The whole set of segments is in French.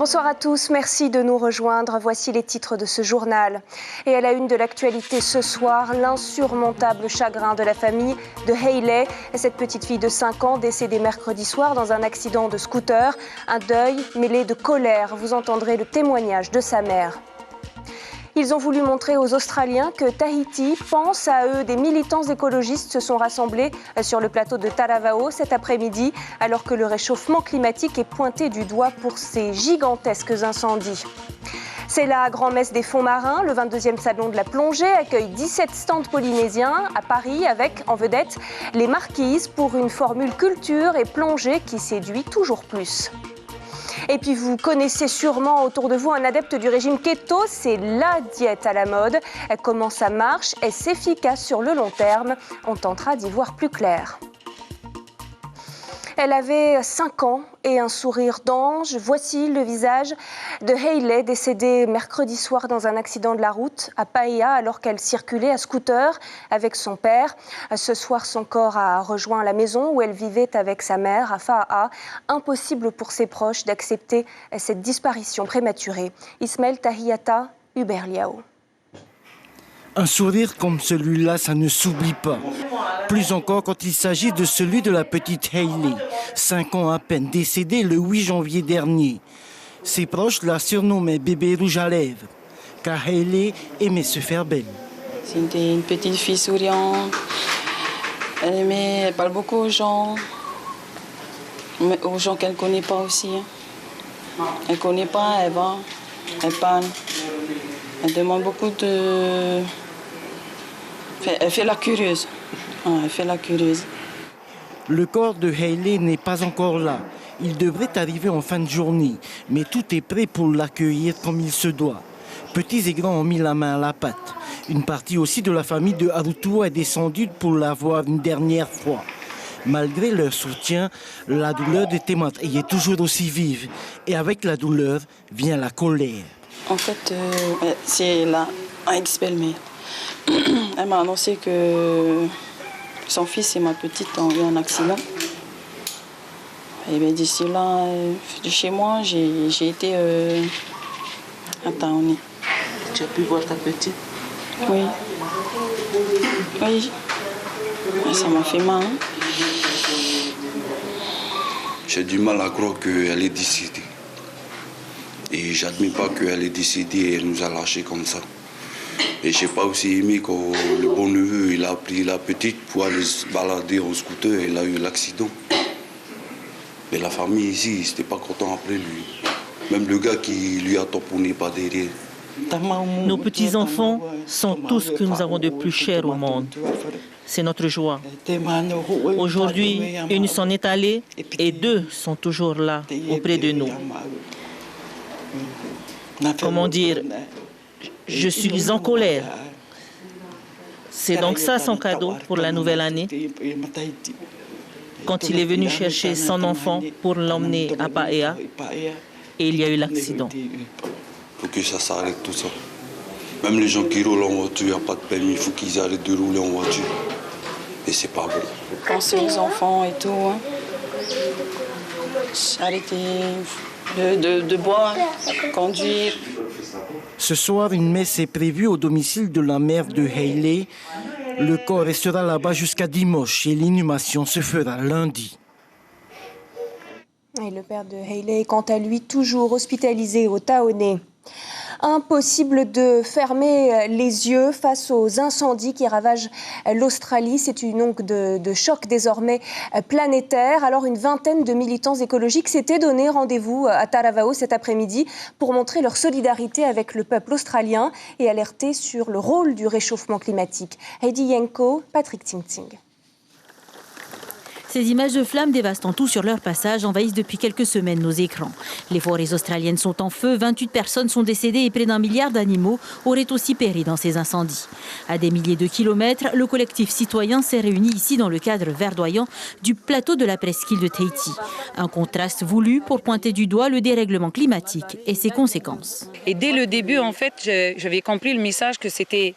Bonsoir à tous, merci de nous rejoindre. Voici les titres de ce journal. Et à la une de l'actualité ce soir, l'insurmontable chagrin de la famille de Hayley, cette petite fille de 5 ans décédée mercredi soir dans un accident de scooter. Un deuil mêlé de colère. Vous entendrez le témoignage de sa mère. Ils ont voulu montrer aux Australiens que Tahiti pense à eux. Des militants écologistes se sont rassemblés sur le plateau de Taravao cet après-midi, alors que le réchauffement climatique est pointé du doigt pour ces gigantesques incendies. C'est la grand-messe des fonds marins. Le 22e salon de la plongée accueille 17 stands polynésiens à Paris avec, en vedette, les marquises pour une formule culture et plongée qui séduit toujours plus. Et puis vous connaissez sûrement autour de vous un adepte du régime keto, c'est la diète à la mode. Comment ça marche? Est-ce efficace sur le long terme? On tentera d'y voir plus clair. Elle avait 5 ans et un sourire d'ange. Voici le visage de Hayley, décédée mercredi soir dans un accident de la route à Paia alors qu'elle circulait à scooter avec son père. Ce soir, son corps a rejoint la maison où elle vivait avec sa mère à Fa'a. Impossible pour ses proches d'accepter cette disparition prématurée. Ismaël Tahiyata, Hubert Liao. Un sourire comme celui-là, ça ne s'oublie pas. Plus encore quand il s'agit de celui de la petite Hayley, 5 ans à peine, décédée le 8 janvier dernier. Ses proches la surnommaient bébé rouge à lèvres, car Hayley aimait se faire belle. C'était une petite fille souriante. Elle parle beaucoup aux gens qu'elle ne connaît pas aussi. Elle ne connaît pas, elle va, elle parle. Elle demande beaucoup de... Elle fait la curieuse. Elle fait la curieuse. Le corps de Hayley n'est pas encore là. Il devrait arriver en fin de journée, mais tout est prêt pour l'accueillir comme il se doit. Petits et grands ont mis la main à la pâte. Une partie aussi de la famille de Harutua est descendue pour la voir une dernière fois. Malgré leur soutien, la douleur des témoins est toujours aussi vive. Et avec la douleur vient la colère. En fait, c'est là, à Expelmer. Elle m'a annoncé que son fils et ma petite ont eu un accident. Et bien d'ici là, de chez moi, j'ai été à Taoni. Tu as pu voir ta petite? Oui. Oui. Ça m'a fait mal. J'ai du mal à croire qu'elle est décédée. Et j'admets pas qu'elle est décédée et elle nous a lâchés comme ça. Et j'ai pas aussi aimé quand le bon neveu il a pris la petite pour aller se balader en scooter et il a eu l'accident. Mais la famille ici, ils n'étaient pas contents après lui. Même le gars qui lui a tamponné pas derrière. Nos petits-enfants sont tout ce que nous avons de plus cher au monde. C'est notre joie. Aujourd'hui, une s'en est allée et 2 sont toujours là, auprès de nous. Comment dire, je suis en colère. C'est donc ça son cadeau pour la nouvelle année. Quand il est venu chercher son enfant pour l'emmener à Paea, et il y a eu l'accident. Il faut que ça s'arrête tout ça. Même les gens qui roulent en voiture, il n'y a pas de permis, il faut qu'ils arrêtent de rouler en voiture. Et c'est pas bon. Penser aux enfants et tout. Hein. Arrêter de boire, conduire. Ce soir, une messe est prévue au domicile de la mère de Hayley. Le corps restera là-bas jusqu'à dimanche et l'inhumation se fera lundi. Et le père de Hayley est quant à lui toujours hospitalisé au Taoné. Impossible de fermer les yeux face aux incendies qui ravagent l'Australie. C'est une onde de choc désormais planétaire. Alors une vingtaine de militants écologiques s'étaient donné rendez-vous à Taravao cet après-midi pour montrer leur solidarité avec le peuple australien et alerter sur le rôle du réchauffement climatique. Heidi Yenko, Patrick Ting-Ting. Ces images de flammes dévastant tout sur leur passage envahissent depuis quelques semaines nos écrans. Les forêts australiennes sont en feu, 28 personnes sont décédées et près d'1 milliard d'animaux auraient aussi péri dans ces incendies. À des milliers de kilomètres, le collectif citoyen s'est réuni ici dans le cadre verdoyant du plateau de la presqu'île de Tahiti. Un contraste voulu pour pointer du doigt le dérèglement climatique et ses conséquences. Et dès le début, en fait, j'avais compris le message que c'était,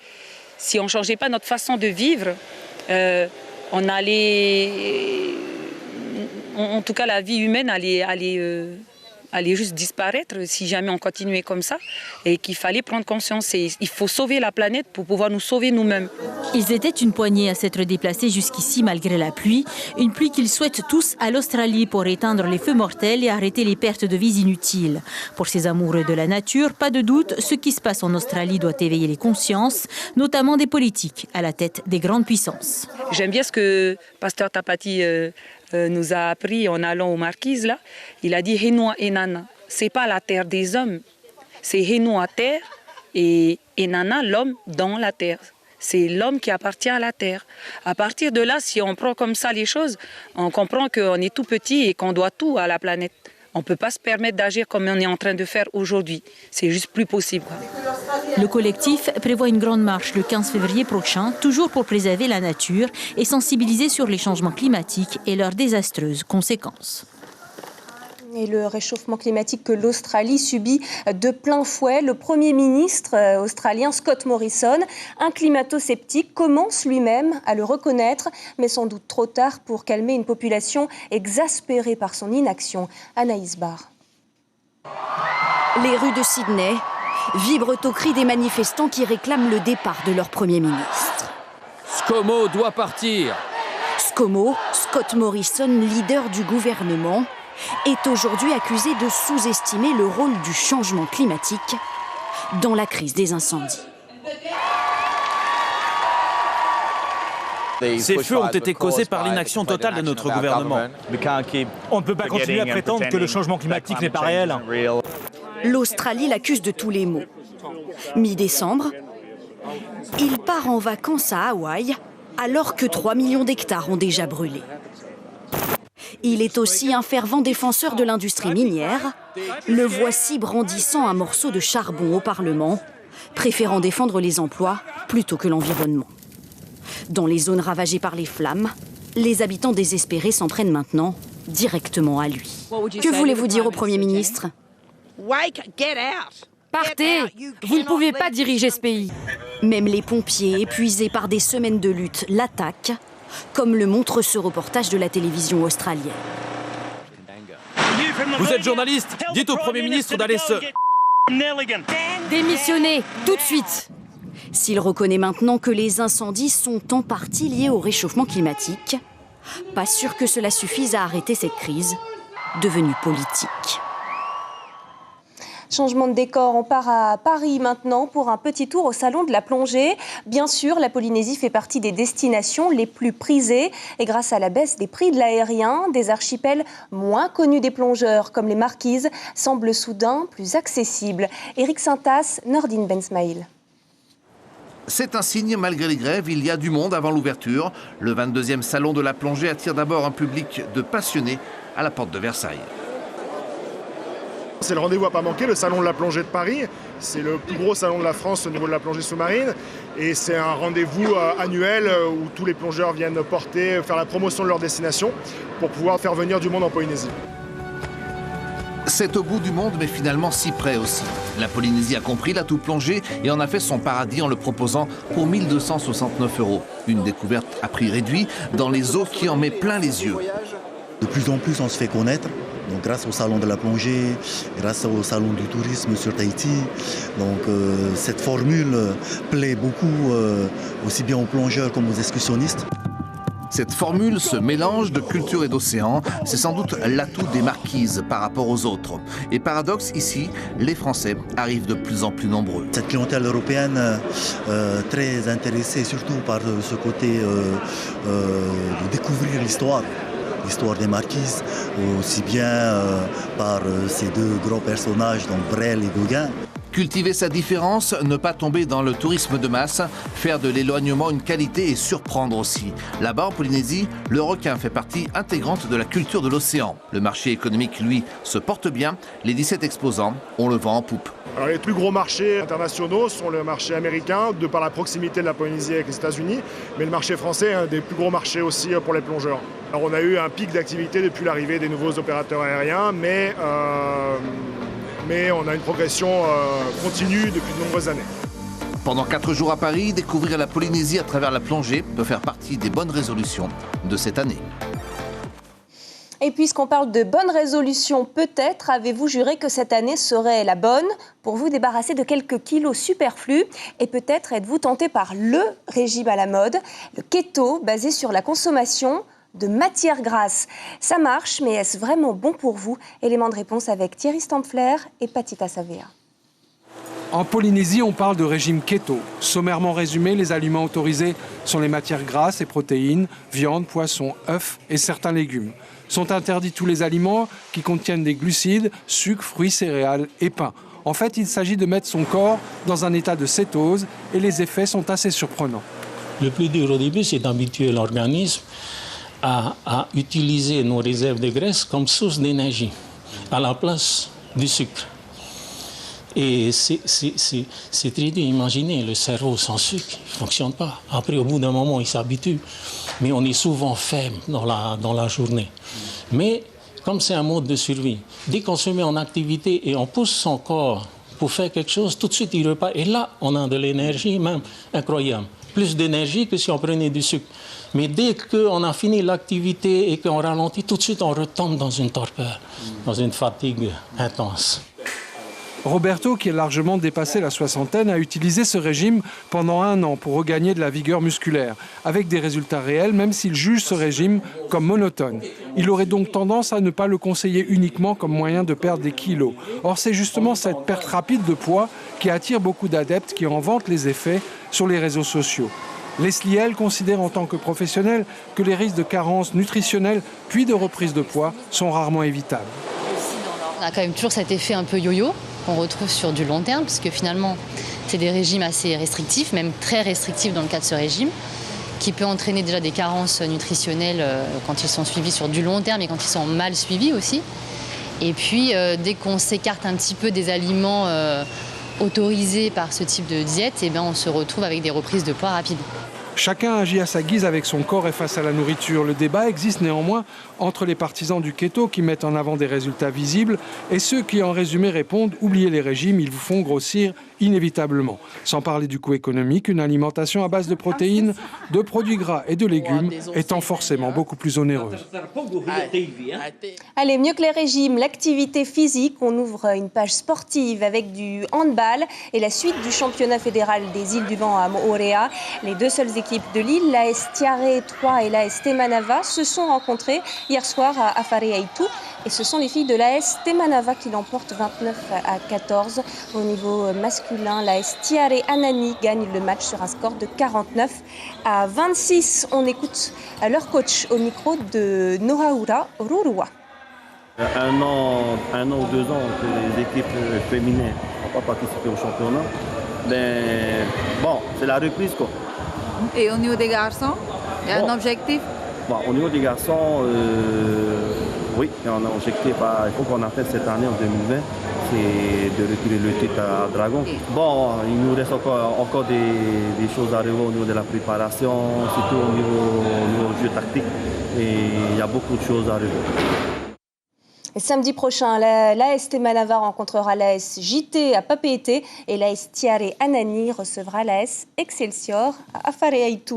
si on ne changeait pas notre façon de vivre, on allait, en tout cas la vie humaine allait allait juste disparaître si jamais on continuait comme ça et qu'il fallait prendre conscience. Et il faut sauver la planète pour pouvoir nous sauver nous-mêmes. Ils étaient une poignée à s'être déplacés jusqu'ici malgré la pluie. Une pluie qu'ils souhaitent tous à l'Australie pour éteindre les feux mortels et arrêter les pertes de vies inutiles. Pour ces amoureux de la nature, pas de doute, ce qui se passe en Australie doit éveiller les consciences, notamment des politiques à la tête des grandes puissances. J'aime bien ce que Pasteur Tapati nous a appris en allant aux Marquises. Là. Il a dit « Henua Enana ». Ce n'est pas la terre des hommes, c'est Henua terre et Enana l'homme dans la terre. C'est l'homme qui appartient à la terre. À partir de là, si on prend comme ça les choses, on comprend qu'on est tout petit et qu'on doit tout à la planète. On ne peut pas se permettre d'agir comme on est en train de faire aujourd'hui. C'est juste plus possible. Le collectif prévoit une grande marche le 15 février prochain, toujours pour préserver la nature et sensibiliser sur les changements climatiques et leurs désastreuses conséquences. Et le réchauffement climatique que l'Australie subit de plein fouet. Le Premier ministre australien Scott Morrison, un climato-sceptique, commence lui-même à le reconnaître, mais sans doute trop tard pour calmer une population exaspérée par son inaction. Anaïs Barr. Les rues de Sydney vibrent au cri des manifestants qui réclament le départ de leur Premier ministre. ScoMo doit partir. ScoMo, Scott Morrison, leader du gouvernement, est aujourd'hui accusé de sous-estimer le rôle du changement climatique dans la crise des incendies. Ces feux ont été causés par l'inaction totale de notre gouvernement. On ne peut pas continuer à prétendre que le changement climatique n'est pas réel. L'Australie l'accuse de tous les maux. Mi-décembre, il part en vacances à Hawaï alors que 3 millions d'hectares ont déjà brûlé. Il est aussi un fervent défenseur de l'industrie minière. Le voici brandissant un morceau de charbon au Parlement, préférant défendre les emplois plutôt que l'environnement. Dans les zones ravagées par les flammes, les habitants désespérés s'en prennent maintenant directement à lui. Que voulez-vous dire au Premier ministre ? Partez! Vous ne pouvez pas diriger ce pays. Même les pompiers, épuisés par des semaines de lutte, l'attaquent, comme le montre ce reportage de la télévision australienne. Vous êtes journaliste, dites au Premier ministre d'aller se... Démissionnez, tout de suite! S'il reconnaît maintenant que les incendies sont en partie liés au réchauffement climatique, pas sûr que cela suffise à arrêter cette crise devenue politique. Changement de décor, on part à Paris maintenant pour un petit tour au salon de la plongée. Bien sûr, la Polynésie fait partie des destinations les plus prisées et grâce à la baisse des prix de l'aérien, des archipels moins connus des plongeurs comme les Marquises semblent soudain plus accessibles. Éric Saintas, Nordine Bensmaïl. C'est un signe, malgré les grèves, il y a du monde avant l'ouverture. Le 22e salon de la plongée attire d'abord un public de passionnés à la porte de Versailles. C'est le rendez-vous à pas manquer, le salon de la plongée de Paris. C'est le plus gros salon de la France au niveau de la plongée sous-marine. Et c'est un rendez-vous annuel où tous les plongeurs viennent faire la promotion de leur destination pour pouvoir faire venir du monde en Polynésie. C'est au bout du monde, mais finalement si près aussi. La Polynésie a compris l'atout plongée et en a fait son paradis en le proposant pour 1 269 €. Une découverte à prix réduit dans les eaux qui en met plein les yeux. De plus en plus, on se fait connaître. Donc, grâce au salon de la plongée, grâce au salon du tourisme sur Tahiti. Donc, cette formule plaît beaucoup aussi bien aux plongeurs comme aux excursionnistes. Cette formule, ce mélange de culture et d'océan, c'est sans doute l'atout des Marquises par rapport aux autres. Et paradoxe, ici, les Français arrivent de plus en plus nombreux. Cette clientèle européenne très intéressée surtout par ce côté de découvrir l'histoire des Marquises, aussi bien par ces deux grands personnages, donc Brel et Gauguin. Cultiver sa différence, ne pas tomber dans le tourisme de masse, faire de l'éloignement une qualité et surprendre aussi. Là-bas, en Polynésie, le requin fait partie intégrante de la culture de l'océan. Le marché économique, lui, se porte bien. Les 17 exposants, on le vend en poupe. Alors, les plus gros marchés internationaux sont le marché américain, de par la proximité de la Polynésie avec les États-Unis, mais le marché français est un des plus gros marchés aussi pour les plongeurs. Alors, on a eu un pic d'activité depuis l'arrivée des nouveaux opérateurs aériens, mais on a une progression continue depuis de nombreuses années. Pendant 4 jours à Paris, découvrir la Polynésie à travers la plongée peut faire partie des bonnes résolutions de cette année. Et puisqu'on parle de bonnes résolutions, peut-être avez-vous juré que cette année serait la bonne pour vous débarrasser de quelques kilos superflus. Et peut-être êtes-vous tenté par le régime à la mode, le keto, basé sur la consommation de matières grasses. Ça marche, mais est-ce vraiment bon pour vous? Élément de réponse avec Thierry Stampfler et Patita Savea. En Polynésie, on parle de régime keto. Sommairement résumé, les aliments autorisés sont les matières grasses et protéines, viande, poisson, œufs et certains légumes. Sont interdits tous les aliments qui contiennent des glucides, sucres, fruits, céréales et pain. En fait, il s'agit de mettre son corps dans un état de cétose et les effets sont assez surprenants. Le plus dur au début, c'est d'habituer l'organisme à utiliser nos réserves de graisse comme source d'énergie à la place du sucre. Et c'est très dur. Imaginez, le cerveau sans sucre, il ne fonctionne pas. Après, au bout d'un moment, il s'habitue. Mais on est souvent faible dans la journée. Mais comme c'est un mode de survie, dès qu'on se met en activité et on pousse son corps pour faire quelque chose, tout de suite, il repart. Et là, on a de l'énergie même incroyable. Plus d'énergie que si on prenait du sucre. Mais dès qu'on a fini l'activité et qu'on ralentit, tout de suite, on retombe dans une torpeur, dans une fatigue intense. Roberto, qui est largement dépassé la soixantaine, a utilisé ce régime pendant 1 an pour regagner de la vigueur musculaire, avec des résultats réels, même s'il juge ce régime comme monotone. Il aurait donc tendance à ne pas le conseiller uniquement comme moyen de perdre des kilos. Or, c'est justement cette perte rapide de poids qui attire beaucoup d'adeptes qui en vantent les effets sur les réseaux sociaux. Leslie, elle, considère en tant que professionnelle que les risques de carence nutritionnelle puis de reprise de poids sont rarement évitables. On a quand même toujours cet effet un peu yo-yo qu'on retrouve sur du long terme, parce que finalement, c'est des régimes assez restrictifs, même très restrictifs dans le cas de ce régime, qui peut entraîner déjà des carences nutritionnelles quand ils sont suivis sur du long terme et quand ils sont mal suivis aussi. Et puis, dès qu'on s'écarte un petit peu des aliments autorisés par ce type de diète, eh bien, on se retrouve avec des reprises de poids rapides. Chacun agit à sa guise avec son corps et face à la nourriture. Le débat existe néanmoins entre les partisans du keto qui mettent en avant des résultats visibles et ceux qui en résumé répondent « oubliez les régimes, ils vous font grossir inévitablement ». Sans parler du coût économique, une alimentation à base de protéines, de produits gras et de légumes étant forcément beaucoup plus onéreuse. Allez, mieux que les régimes, l'activité physique. On ouvre une page sportive avec du handball et la suite du championnat fédéral des îles du Vent à Moorea. Les deux seules équipes de l'île, l'AS Tiare 3 et l'AS Temanava, se sont rencontrées hier soir à Afare-Aitu. Et ce sont les filles de l'AS Temanava qui l'emportent 29-14. Au niveau masculin, l'AS Tiare Anani gagne le match sur un score de 49-26. On écoute leur coach au micro de Nohaura Rurua. Un an ou 2 ans que les équipes féminines n'ont pas participé au championnat. Mais bon, c'est la reprise quoi. Et au niveau des garçons, il y a un objectif? Bon, au niveau des garçons, oui, il y a un objectif. Il faut qu'on atteigne cette année en 2020, c'est de retirer le titre à Dragon. Bon, il nous reste encore des choses à revoir au niveau de la préparation, surtout au niveau du jeu tactique. Et il y a beaucoup de choses à revoir. Et samedi prochain, l'AS Temanava rencontrera l'AS JT à Papeete et l'AS Tiare Anani recevra l'AS Excelsior à Afare-Aitu.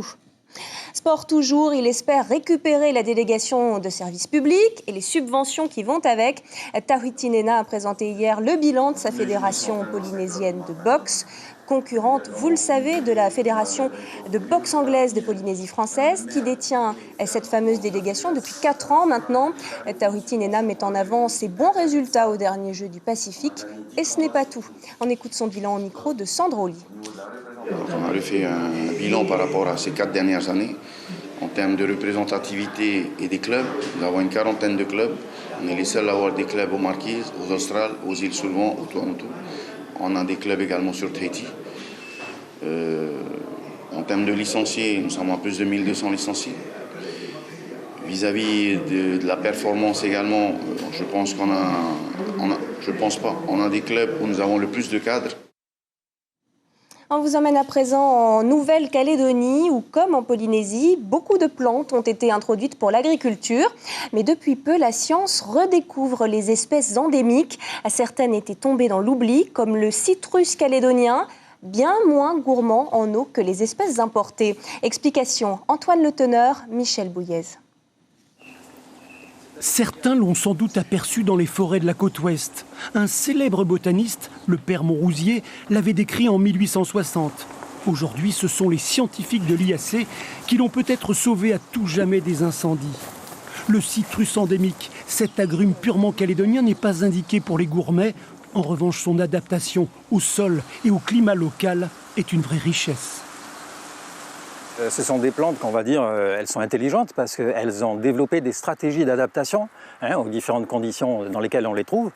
Sport toujours, il espère récupérer la délégation de services publics et les subventions qui vont avec. Tahiti Nena a présenté hier le bilan de sa fédération polynésienne de boxe, concurrente, vous le savez, de la fédération de boxe anglaise de Polynésie française, qui détient cette fameuse délégation depuis 4 ans maintenant. Tahiti Nena met en avant ses bons résultats aux derniers Jeux du Pacifique, et ce n'est pas tout. On écoute son bilan au micro de Sandro Lee. On a refait un bilan par rapport à ces 4 dernières années. En termes de représentativité et des clubs, nous avons une 40aine de clubs. On est les seuls à avoir des clubs aux Marquises, aux Australes, aux îles Sous-le-Vent, au Toronto. On a des clubs également sur Tahiti. En termes de licenciés, nous sommes à plus de 1200 licenciés. Vis-à-vis de la performance également, je pense qu'on on a des clubs où nous avons le plus de cadres. On vous emmène à présent en Nouvelle-Calédonie où, comme en Polynésie, beaucoup de plantes ont été introduites pour l'agriculture. Mais depuis peu, la science redécouvre les espèces endémiques. Certaines étaient tombées dans l'oubli, comme le citrus calédonien, bien moins gourmand en eau que les espèces importées. Explication, Antoine Le Teneur, Michel Bouillez. Certains l'ont sans doute aperçu dans les forêts de la côte ouest. Un célèbre botaniste, le père Monrouzier, l'avait décrit en 1860. Aujourd'hui, ce sont les scientifiques de l'IAC qui l'ont peut-être sauvé à tout jamais des incendies. Le citrus endémique, cet agrume purement calédonien, n'est pas indiqué pour les gourmets. En revanche, son adaptation au sol et au climat local est une vraie richesse. Ce sont des plantes qu'on va dire, elles sont intelligentes parce qu'elles ont développé des stratégies d'adaptation aux différentes conditions dans lesquelles on les trouve.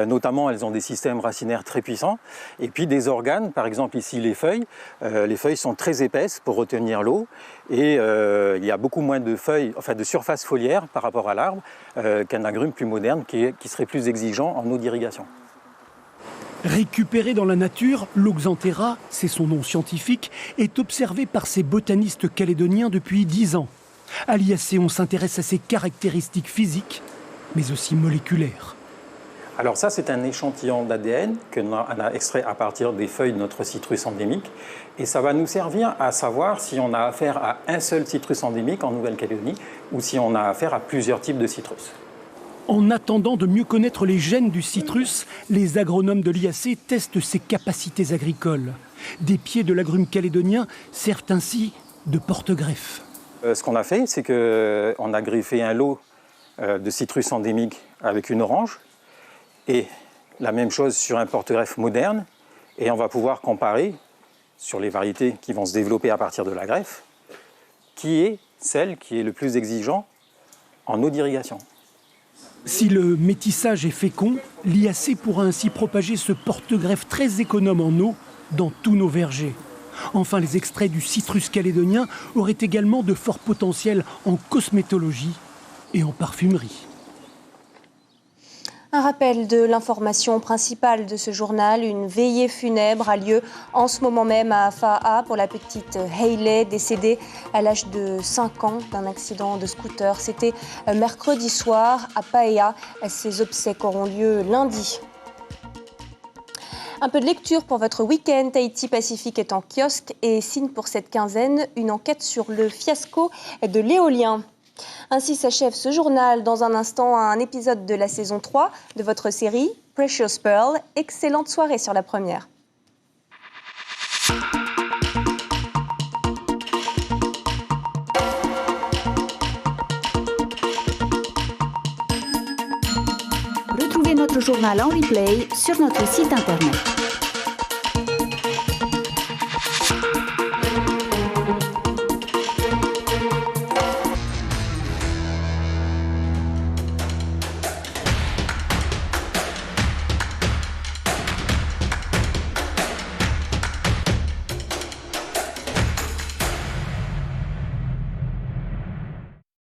Notamment, elles ont des systèmes racinaires très puissants et puis des organes, par exemple ici les feuilles. Les feuilles sont très épaisses pour retenir l'eau et il y a beaucoup moins de feuilles, enfin de surface foliaire par rapport à l'arbre qu'un agrume plus moderne qui serait plus exigeant en eau d'irrigation. Récupéré dans la nature, l'Oxanthera, c'est son nom scientifique, est observé par ces botanistes calédoniens depuis 10 ans. À l'IAC, on s'intéresse à ses caractéristiques physiques, mais aussi moléculaires. Alors ça, c'est un échantillon d'ADN qu'on a extrait à partir des feuilles de notre citrus endémique. Et ça va nous servir à savoir si on a affaire à un seul citrus endémique en Nouvelle-Calédonie ou si on a affaire à plusieurs types de citrus. En attendant de mieux connaître les gènes du citrus, les agronomes de l'IAC testent ses capacités agricoles. Des pieds de l'agrume calédonien servent ainsi de porte-greffe. Ce qu'on a fait, c'est qu'on a greffé un lot de citrus endémique avec une orange et la même chose sur un porte-greffe moderne. Et on va pouvoir comparer sur les variétés qui vont se développer à partir de la greffe, qui est celle qui est le plus exigeant en eau d'irrigation. Si le métissage est fécond, l'IAC pourra ainsi propager ce porte-greffe très économe en eau dans tous nos vergers. Enfin, les extraits du citrus calédonien auraient également de forts potentiels en cosmétologie et en parfumerie. Un rappel de l'information principale de ce journal. Une veillée funèbre a lieu en ce moment même à Fa'a pour la petite Hayley, décédée à l'âge de 5 ans d'un accident de scooter. C'était mercredi soir à Paea. Ses obsèques auront lieu lundi. Un peu de lecture pour votre week-end. Tahiti Pacifique est en kiosque et signe pour cette quinzaine une enquête sur le fiasco de l'éolien. Ainsi s'achève ce journal. Dans un instant, un épisode de la saison 3 de votre série Precious Pearl. Excellente soirée sur la première. Retrouvez notre journal en replay sur notre site internet.